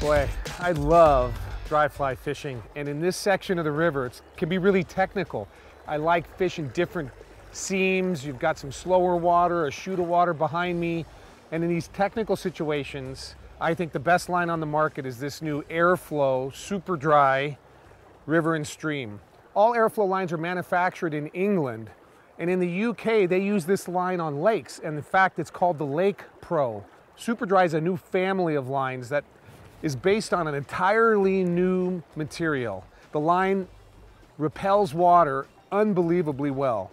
Boy, I love dry fly fishing, and in this section of the river it can be really technical. I like fishing different seams. You've got some slower water, a chute of water behind me, and in these technical situations I think the best line on the market is this new Airflo Super Dri River and Stream. All Airflo lines are manufactured in England, and in the UK they use this line on lakes, and in fact it's called the Lake Pro. Super Dri is a new family of lines that is based on an entirely new material. The line repels water unbelievably well,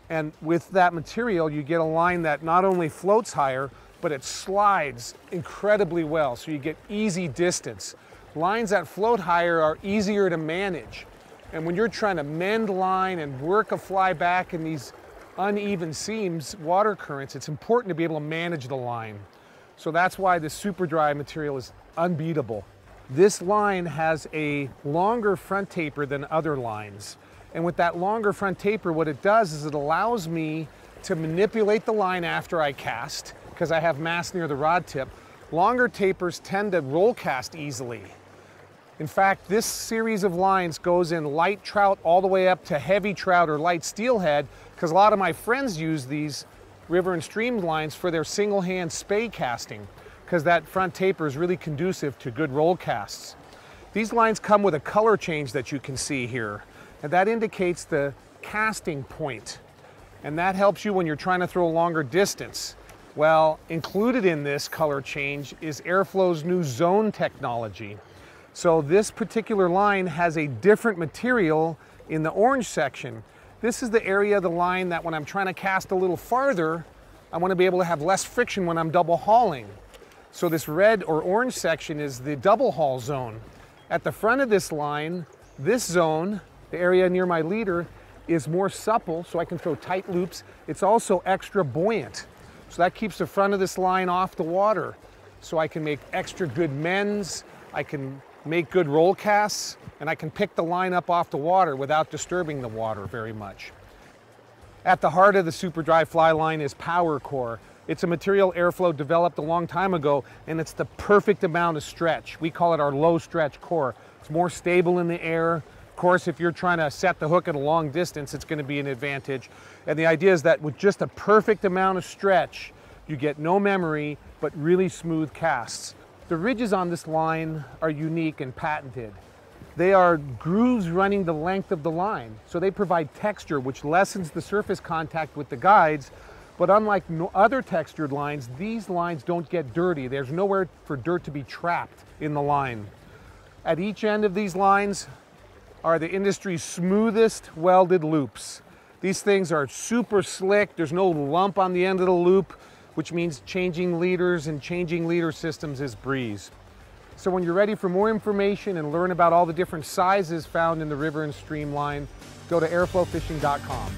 and with that material you get a line that not only floats higher, but it slides incredibly well, so you get easy distance. Lines that float higher are easier to manage, and when you're trying to mend line and work a fly back in these uneven seams, water currents, it's important to be able to manage the line. So that's why this Super Dri material is unbeatable. This line has a longer front taper than other lines, and with that longer front taper, what it does is it allows me to manipulate the line after I cast, because I have mass near the rod tip. Longer tapers tend to roll cast easily. In fact, this series of lines goes in light trout all the way up to heavy trout or light steelhead, because a lot of my friends use these river and stream lines for their single hand spay casting, because that front taper is really conducive to good roll casts. These lines come with a color change that you can see here, and that indicates the casting point, and that helps you when you're trying to throw a longer distance. Well, included in this color change is Airflo's new zone technology. So this particular line has a different material in the orange section. This is the area of the line that when I'm trying to cast a little farther, I want to be able to have less friction when I'm double hauling. So this red or orange section is the double haul zone. At the front of this line, this zone, the area near my leader, is more supple, so I can throw tight loops. It's also extra buoyant. So that keeps the front of this line off the water. So I can make extra good mends, I can make good roll casts, and I can pick the line up off the water without disturbing the water very much. At the heart of the Super Dri fly line is Power Core. It's a material Airflo developed a long time ago, and it's the perfect amount of stretch. We call it our low stretch core. It's more stable in the air. Of course, if you're trying to set the hook at a long distance, it's going to be an advantage. And the idea is that with just a perfect amount of stretch, you get no memory, but really smooth casts. The ridges on this line are unique and patented. They are grooves running the length of the line, so they provide texture, which lessens the surface contact with the guides. But unlike other textured lines, these lines don't get dirty. There's nowhere for dirt to be trapped in the line. At each end of these lines are the industry's smoothest welded loops. These things are super slick. There's no lump on the end of the loop, which means changing leaders and changing leader systems is breeze. So when you're ready for more information and learn about all the different sizes found in the river and stream line, go to airflowfishing.com.